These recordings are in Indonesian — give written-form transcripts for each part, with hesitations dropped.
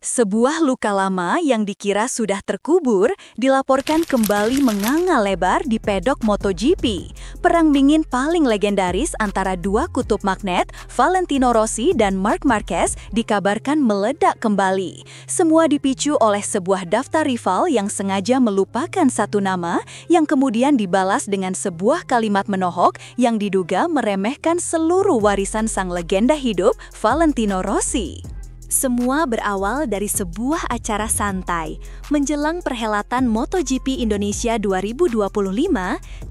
Sebuah luka lama yang dikira sudah terkubur dilaporkan kembali menganga lebar di pedok MotoGP. Perang dingin paling legendaris antara dua kutub magnet, Valentino Rossi dan Marc Marquez, dikabarkan meledak kembali. Semua dipicu oleh sebuah daftar rival yang sengaja melupakan satu nama yang kemudian dibalas dengan sebuah kalimat menohok yang diduga meremehkan seluruh warisan sang legenda hidup, Valentino Rossi. Semua berawal dari sebuah acara santai. Menjelang perhelatan MotoGP Indonesia 2025,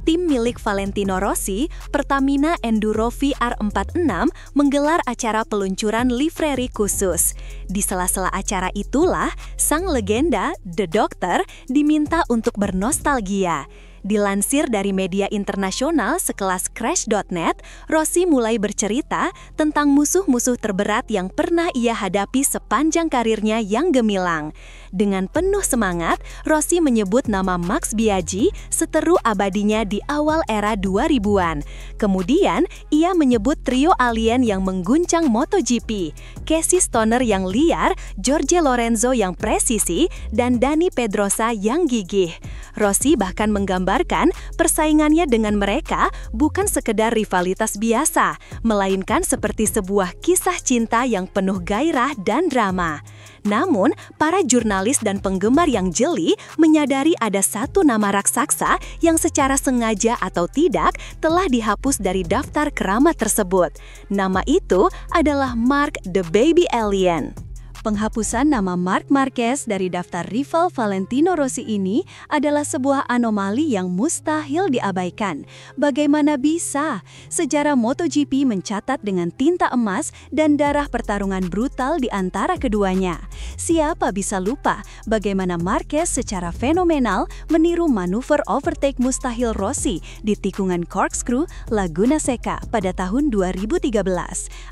tim milik Valentino Rossi, Pertamina Enduro VR46, menggelar acara peluncuran livreri khusus. Di sela-sela acara itulah, sang legenda, The Doctor, diminta untuk bernostalgia. Dilansir dari media internasional sekelas Crash.net, Rossi mulai bercerita tentang musuh-musuh terberat yang pernah ia hadapi sepanjang karirnya yang gemilang. Dengan penuh semangat, Rossi menyebut nama Max Biaggi, seteru abadinya di awal era 2000-an. Kemudian, ia menyebut trio alien yang mengguncang MotoGP, Casey Stoner yang liar, Jorge Lorenzo yang presisi, dan Dani Pedrosa yang gigih. Rossi bahkan menggambarkan persaingannya dengan mereka bukan sekedar rivalitas biasa, melainkan seperti sebuah kisah cinta yang penuh gairah dan drama. Namun, para jurnalis dan penggemar yang jeli menyadari ada satu nama raksasa yang secara sengaja atau tidak telah dihapus dari daftar keramat tersebut. Nama itu adalah Marc the Baby Alien. Penghapusan nama Marc Marquez dari daftar rival Valentino Rossi ini adalah sebuah anomali yang mustahil diabaikan. Bagaimana bisa? Sejarah MotoGP mencatat dengan tinta emas dan darah pertarungan brutal di antara keduanya. Siapa bisa lupa bagaimana Marquez secara fenomenal meniru manuver overtake mustahil Rossi di tikungan corkscrew Laguna Seca pada tahun 2013,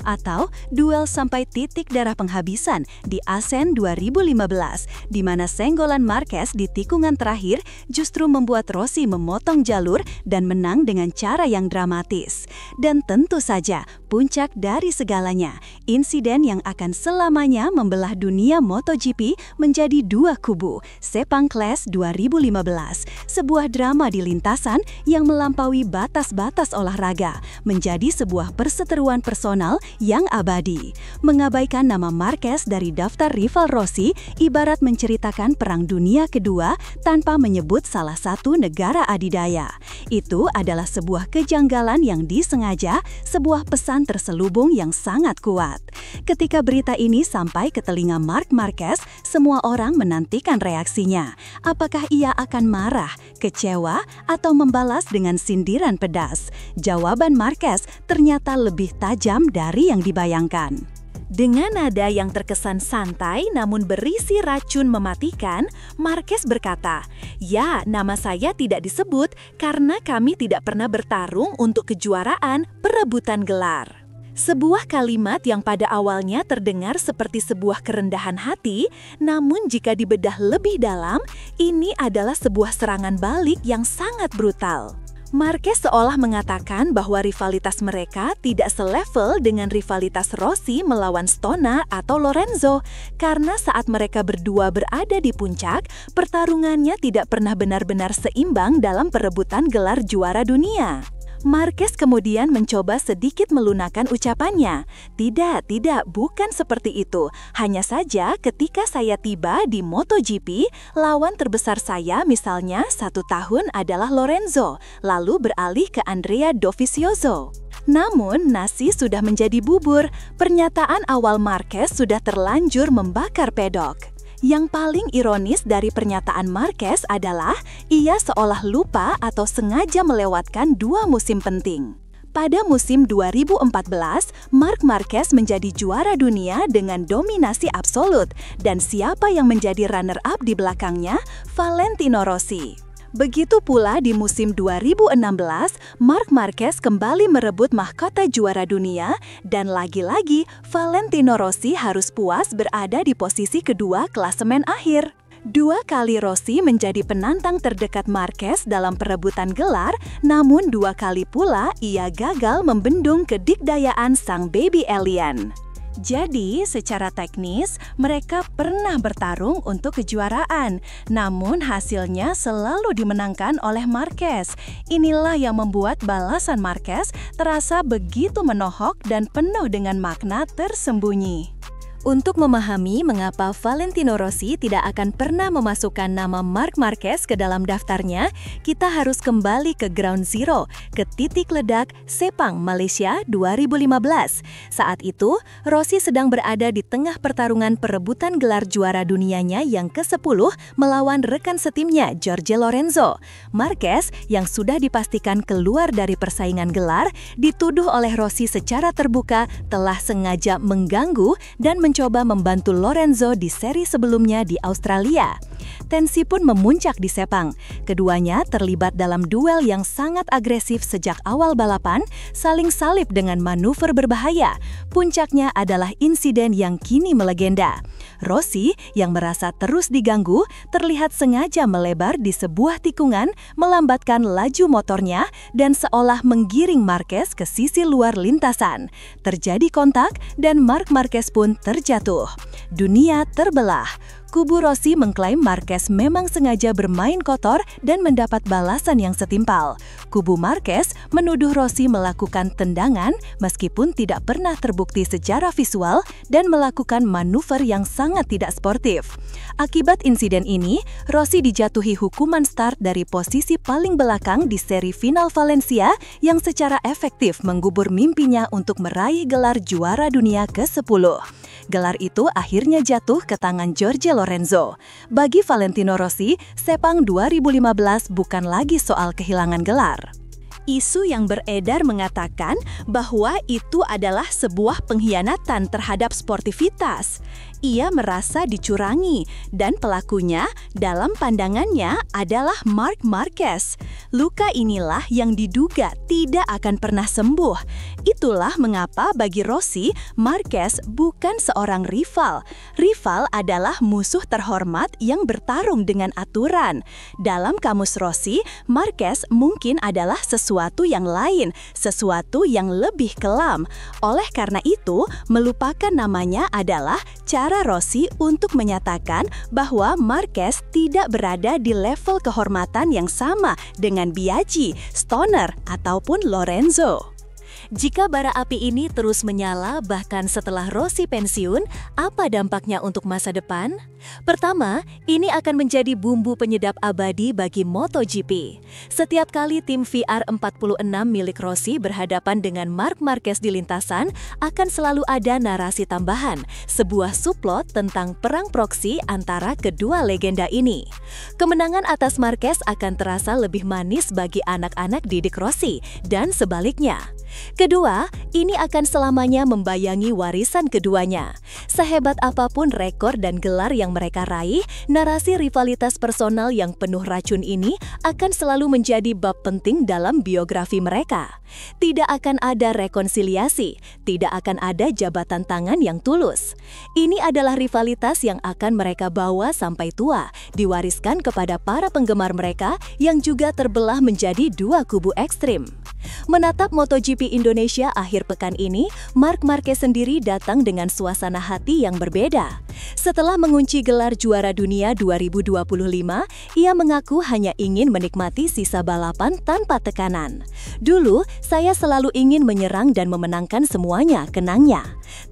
atau duel sampai titik darah penghabisan di Assen 2015, di mana senggolan Marquez di tikungan terakhir justru membuat Rossi memotong jalur dan menang dengan cara yang dramatis. Dan tentu saja, puncak dari segalanya, insiden yang akan selamanya membelah dunia MotoGP menjadi dua kubu, Sepang Clash 2015, sebuah drama di lintasan yang melampaui batas-batas olahraga, menjadi sebuah perseteruan personal yang abadi. Mengabaikan nama Marquez dari daftar rival Rossi ibarat menceritakan Perang Dunia Kedua tanpa menyebut salah satu negara adidaya. Itu adalah sebuah kejanggalan yang disengaja, sebuah pesan terselubung yang sangat kuat. Ketika berita ini sampai ke telinga Marc Marquez, semua orang menantikan reaksinya. Apakah ia akan marah, kecewa, atau membalas dengan sindiran pedas? Jawaban Marquez ternyata lebih tajam dari yang dibayangkan. Dengan nada yang terkesan santai namun berisi racun mematikan, Marquez berkata, "Ya, nama saya tidak disebut karena kami tidak pernah bertarung untuk kejuaraan perebutan gelar." Sebuah kalimat yang pada awalnya terdengar seperti sebuah kerendahan hati, namun jika dibedah lebih dalam, ini adalah sebuah serangan balik yang sangat brutal. Marquez seolah mengatakan bahwa rivalitas mereka tidak selevel dengan rivalitas Rossi melawan Stoner atau Lorenzo, karena saat mereka berdua berada di puncak, pertarungannya tidak pernah benar-benar seimbang dalam perebutan gelar juara dunia. Marquez kemudian mencoba sedikit melunakkan ucapannya. Tidak, bukan seperti itu. Hanya saja ketika saya tiba di MotoGP, lawan terbesar saya misalnya 1 tahun adalah Lorenzo, lalu beralih ke Andrea Dovizioso. Namun, nasi sudah menjadi bubur. Pernyataan awal Marquez sudah terlanjur membakar pedok. Yang paling ironis dari pernyataan Marquez adalah ia seolah lupa atau sengaja melewatkan dua musim penting. Pada musim 2014, Marc Marquez menjadi juara dunia dengan dominasi absolut, dan siapa yang menjadi runner-up di belakangnya? Valentino Rossi. Begitu pula di musim 2016, Marc Marquez kembali merebut mahkota juara dunia dan lagi-lagi Valentino Rossi harus puas berada di posisi kedua klasemen akhir. 2 kali Rossi menjadi penantang terdekat Marquez dalam perebutan gelar, namun 2 kali pula ia gagal membendung kedikdayaan sang baby alien. Jadi, secara teknis, mereka pernah bertarung untuk kejuaraan, namun hasilnya selalu dimenangkan oleh Marquez. Inilah yang membuat balasan Marquez terasa begitu menohok dan penuh dengan makna tersembunyi. Untuk memahami mengapa Valentino Rossi tidak akan pernah memasukkan nama Marc Marquez ke dalam daftarnya, kita harus kembali ke ground zero, ke titik ledak Sepang, Malaysia 2015. Saat itu, Rossi sedang berada di tengah pertarungan perebutan gelar juara dunianya yang ke-10 melawan rekan setimnya Jorge Lorenzo. Marquez, yang sudah dipastikan keluar dari persaingan gelar, dituduh oleh Rossi secara terbuka telah sengaja mengganggu dan mencoba membantu Lorenzo di seri sebelumnya di Australia. Tensi pun memuncak di Sepang. Keduanya terlibat dalam duel yang sangat agresif sejak awal balapan, saling salib dengan manuver berbahaya. Puncaknya adalah insiden yang kini melegenda. Rossi, yang merasa terus diganggu, terlihat sengaja melebar di sebuah tikungan, melambatkan laju motornya, dan seolah menggiring Marquez ke sisi luar lintasan. Terjadi kontak, dan Marc Marquez pun terjatuh. Dunia terbelah. Kubu Rossi mengklaim Marquez memang sengaja bermain kotor dan mendapat balasan yang setimpal. Kubu Marquez menuduh Rossi melakukan tendangan meskipun tidak pernah terbukti secara visual dan melakukan manuver yang sangat tidak sportif. Akibat insiden ini, Rossi dijatuhi hukuman start dari posisi paling belakang di seri final Valencia yang secara efektif menggubur mimpinya untuk meraih gelar juara dunia ke-10. Gelar itu akhirnya jatuh ke tangan Jorge Lorenzo. Bagi Valentino Rossi, Sepang 2015 bukan lagi soal kehilangan gelar. Isu yang beredar mengatakan bahwa itu adalah sebuah pengkhianatan terhadap sportivitas. Ia merasa dicurangi dan pelakunya dalam pandangannya adalah Marc Marquez. Luka inilah yang diduga tidak akan pernah sembuh. Itulah mengapa bagi Rossi, Marquez bukan seorang rival. Rival adalah musuh terhormat yang bertarung dengan aturan. Dalam kamus Rossi, Marquez mungkin adalah sesuatu yang lain, sesuatu yang lebih kelam. Oleh karena itu, melupakan namanya adalah cara Rossi untuk menyatakan bahwa Marquez tidak berada di level kehormatan yang sama dengan Biaggi, Stoner, ataupun Lorenzo. Jika bara api ini terus menyala bahkan setelah Rossi pensiun, apa dampaknya untuk masa depan? Pertama, ini akan menjadi bumbu penyedap abadi bagi MotoGP. Setiap kali tim VR46 milik Rossi berhadapan dengan Marc Marquez di lintasan, akan selalu ada narasi tambahan, sebuah subplot tentang perang proksi antara kedua legenda ini. Kemenangan atas Marquez akan terasa lebih manis bagi anak-anak didik Rossi, dan sebaliknya. Kedua, ini akan selamanya membayangi warisan keduanya. Sehebat apapun rekor dan gelar yang mereka raih, narasi rivalitas personal yang penuh racun ini akan selalu menjadi bab penting dalam biografi mereka. Tidak akan ada rekonsiliasi, tidak akan ada jabatan tangan yang tulus. Ini adalah rivalitas yang akan mereka bawa sampai tua, diwariskan kepada para penggemar mereka yang juga terbelah menjadi dua kubu ekstrim. Menatap MotoGP Indonesia akhir pekan ini, Marc Marquez sendiri datang dengan suasana hati yang berbeda. Setelah mengunci gelar juara dunia 2025, ia mengaku hanya ingin menikmati sisa balapan tanpa tekanan. Dulu, saya selalu ingin menyerang dan memenangkan semuanya, kenangnya.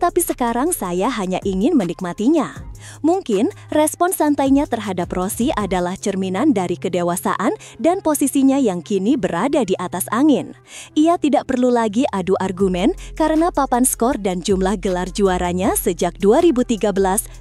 Tapi sekarang saya hanya ingin menikmatinya. Mungkin respon santainya terhadap Rossi adalah cerminan dari kedewasaan dan posisinya yang kini berada di atas angin. Ia tidak perlu lagi adu argumen karena papan skor dan jumlah gelar juaranya sejak 2013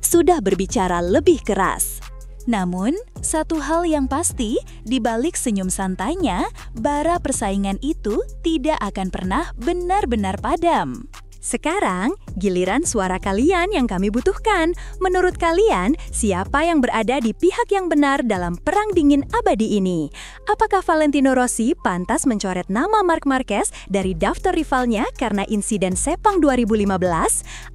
sudah berbicara lebih keras. Namun, satu hal yang pasti, di balik senyum santainya, bara persaingan itu tidak akan pernah benar-benar padam. Sekarang, giliran suara kalian yang kami butuhkan. Menurut kalian, siapa yang berada di pihak yang benar dalam perang dingin abadi ini? Apakah Valentino Rossi pantas mencoret nama Marc Marquez dari daftar rivalnya karena insiden Sepang 2015?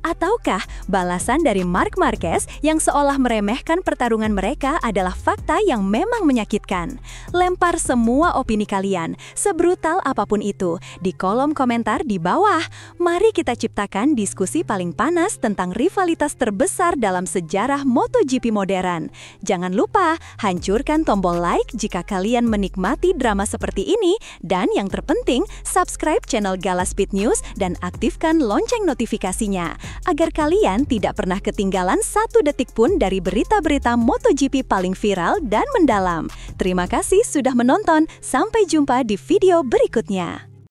Ataukah balasan dari Marc Marquez yang seolah meremehkan pertarungan mereka adalah fakta yang memang menyakitkan? Lempar semua opini kalian, sebrutal apapun itu, di kolom komentar di bawah. Mari kita kita ciptakan diskusi paling panas tentang rivalitas terbesar dalam sejarah MotoGP modern. Jangan lupa, hancurkan tombol like jika kalian menikmati drama seperti ini, dan yang terpenting, subscribe channel Gala Speed News dan aktifkan lonceng notifikasinya, agar kalian tidak pernah ketinggalan satu detik pun dari berita-berita MotoGP paling viral dan mendalam. Terima kasih sudah menonton, sampai jumpa di video berikutnya.